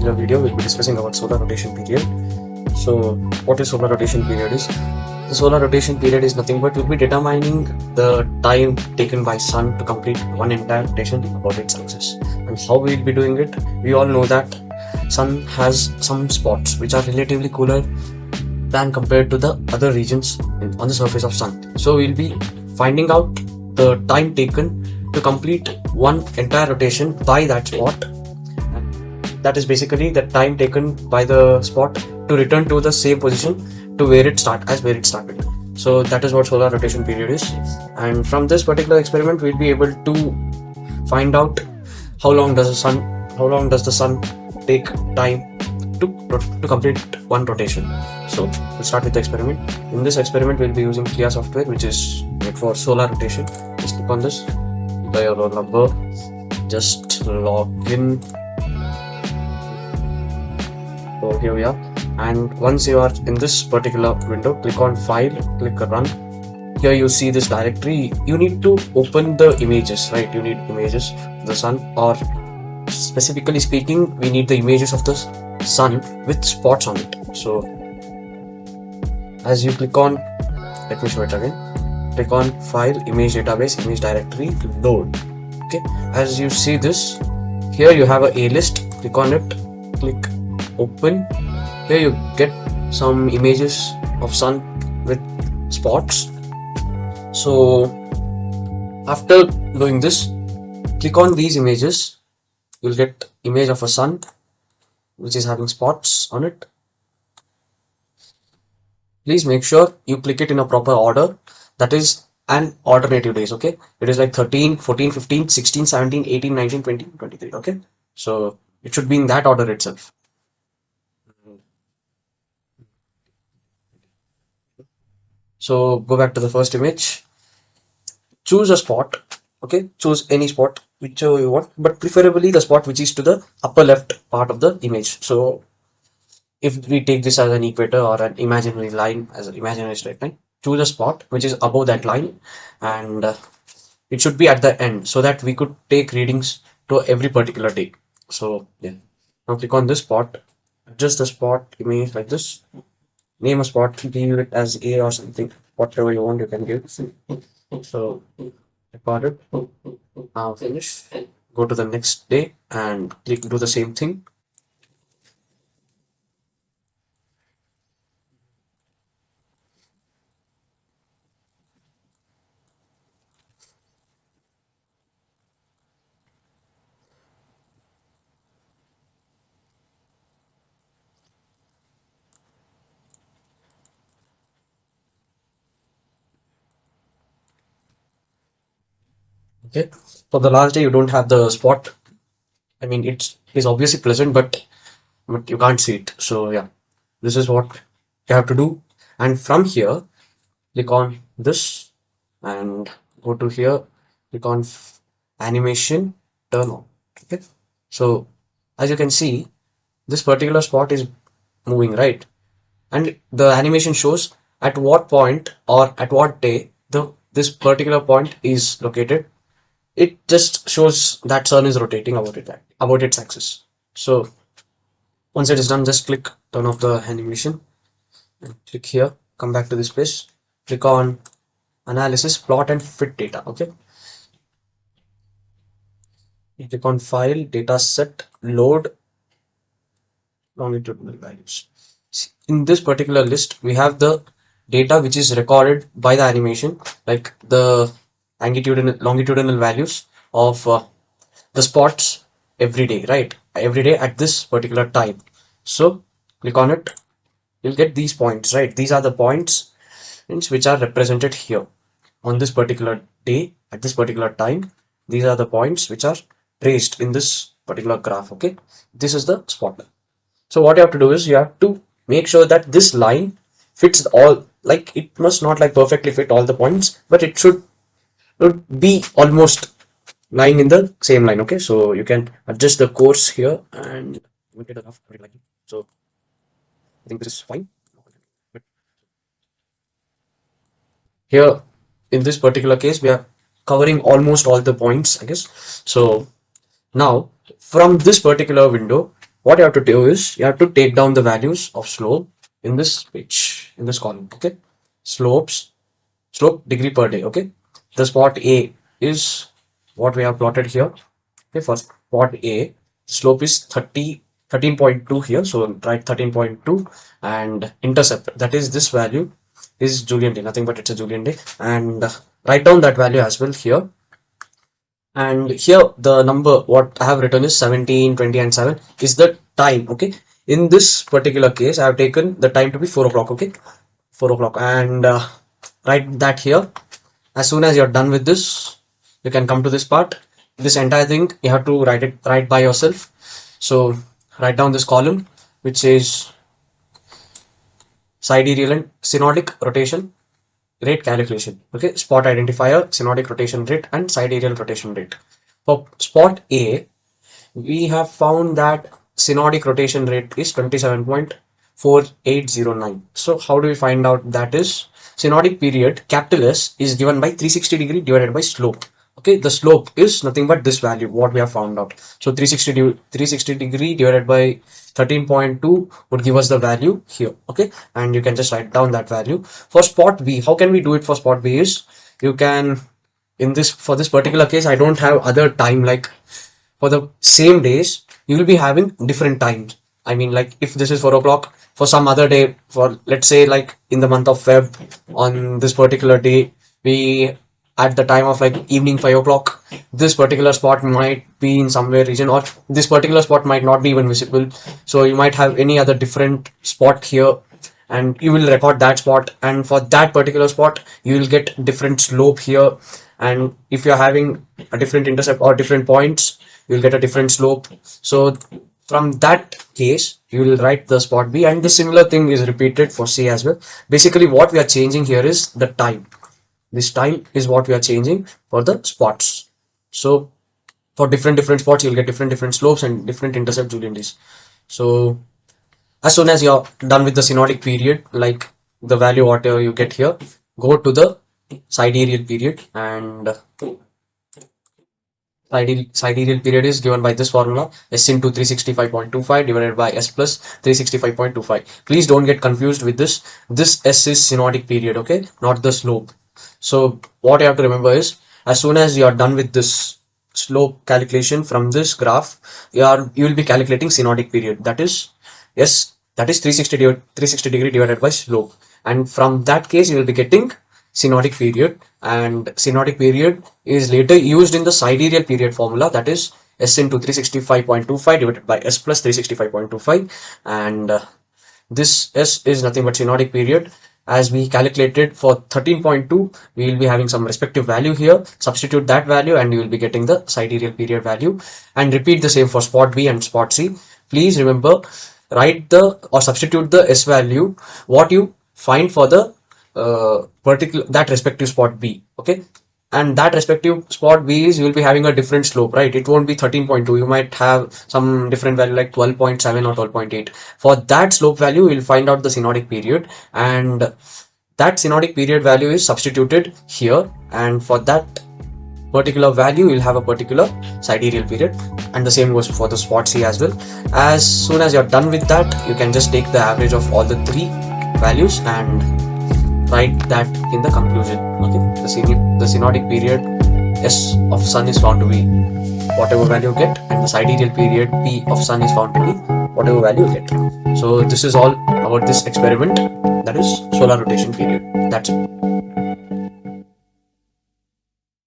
particular video, we'll be discussing about solar rotation period. So, what is solar rotation period is? The solar rotation period is nothing but we'll be determining the time taken by sun to complete one entire rotation about its axis. And how we'll be doing it? We all know that sun has some spots which are relatively cooler than compared to the other regions on the surface of sun. So we'll be finding out the time taken to complete one entire rotation by that spot. That is basically the time taken by the spot to return to the same position to where it started. So that is what solar rotation period is. And from this particular experiment, we'll be able to find out how long does the sun take time to complete one rotation. So we'll start with the experiment. In this experiment, we'll be using Kia software, which is made for solar rotation. Just click on this, enter your roll number, just log in. So here we are. And once you are in this particular window, click on File, click Run. Here you see this directory. You need to open the images, right? You need images of the sun, or specifically speaking, we need the images of the sun with spots on it. So as you click on, let me show it again. Click on File, Image Database, Image Directory, Load. Okay, as you see this, here you have a list. Click on it, click Open. Here you get some images of sun with spots. So after doing this, click on these images. You'll get image of a sun which is having spots on it. Please make sure you click it in a proper order. That is an alternative days, okay? It is like 13, 14, 15, 16, 17, 18, 19, 20, 23, okay? So it should be in that order itself. So go back to the first image. Choose a spot, okay? Choose any spot, whichever you want, but preferably the spot which is to the upper left part of the image. So if we take this as an equator or an imaginary line, as an imaginary straight line, choose a spot which is above that line, and it should be at the end so that we could take readings to every particular day. So yeah, now click on this spot, adjust the spot image like this, name a spot, give it as A or something, whatever you want you can give. So record it, now finish, go to the next day and click do the same thing. Okay, for the last day you don't have the spot. I mean, it is obviously present, but you can't see it. So yeah, this is what you have to do. And from here, click on this and go to here, click on animation, turn on. Okay, so as you can see, this particular spot is moving, right? And the animation shows at what point or at what day this particular point is located. It just shows that sun is rotating about its axis. So once it is done, just click turn off the animation and click here, come back to this place, click on analysis, plot and fit data. Okay, you click on file, data set, load, longitudinal values. In this particular list, we have the data which is recorded by the animation, like the longitudinal values of the spots every day, right? Every day at this particular time. So click on it, you'll get these points, right? These are the points which are represented here on this particular day at this particular time. These are the points which are traced in this particular graph. Okay, this is the spot. So what you have to do is you have to make sure that this line fits all, like it must not like perfectly fit all the points, but it should be almost lying in the same line. Okay, so you can adjust the course here and make it enough. So I think this is fine. But here in this particular case, we are covering almost all the points, I guess. So now from this particular window, what you have to do is you have to take down the values of slope in this page, in this column. Okay, slope degree per day. Okay, the spot A is what we have plotted here. Okay, for spot A, slope is 13.2 here. So write 13.2, and intercept, that is this value, is Julian day, nothing but it's a Julian day, and write down that value as well here. And here the number what I have written is 17, 20 and 7 is the time. Okay, in this particular case I have taken the time to be 4 o'clock. Okay, 4 o'clock, and write that here. As soon as you're done with this, you can come to this part. This entire thing you have to write by yourself. So write down this column which says sidereal and synodic rotation rate calculation. Okay, spot identifier, synodic rotation rate and sidereal rotation rate. For spot A, we have found that synodic rotation rate is 27.4809. So how do we find out that is? Synodic period, capital S, is given by 360 degree divided by slope. Okay, the slope is nothing but this value, what we have found out. So 360 degree divided by 13.2 would give us the value here. Okay, and you can just write down that value. For spot B, how can we do it for spot B is, you can, for this particular case, I don't have other time, like for the same days you will be having different times. I mean, like if this is 4 o'clock, for some other day, for let's say like in the month of Feb, on this particular day, we at the time of like evening 5 o'clock, this particular spot might be in somewhere region, or this particular spot might not be even visible. So you might have any other different spot here, and you will record that spot, and for that particular spot you will get different slope here. And if you're having a different intercept or different points, you'll get a different slope. So from that case you will write the spot B, and the similar thing is repeated for C as well. Basically what we are changing here is the time. This time is what we are changing for the spots. So for different spots you'll get different slopes and different intercept Julian days. So as soon as you're done with the synodic period, like the value whatever you get here, go to the sidereal period, and sidereal period is given by this formula, S into 365.25 divided by S plus 365.25. Please don't get confused with this. This S is synodic period, okay, not the slope. So what you have to remember is, as soon as you are done with this slope calculation from this graph, you will be calculating synodic period. That is, yes, that is 360 degree divided by slope, and from that case you will be getting synodic period, and synodic period is later used in the sidereal period formula, that is S into 365.25 divided by S plus 365.25, and this S is nothing but synodic period. As we calculated for 13.2, we will be having some respective value here. Substitute that value and you will be getting the sidereal period value, and repeat the same for spot B and spot C. Please remember, write the or substitute the S value what you find for the that respective spot B. Okay, and that respective spot B is, you will be having a different slope, right? It won't be 13.2, you might have some different value like 12.7 or 12.8. For that slope value, you'll find out the synodic period, and that synodic period value is substituted here, and for that particular value you'll have a particular sidereal period, and the same goes for the spot C as well. As soon as you're done with that, you can just take the average of all the three values and write that in the conclusion. Okay, the synodic period S of sun is found to be whatever value you get, and the sidereal period P of sun is found to be whatever value you get. So this is all about this experiment, that is solar rotation period. That's it.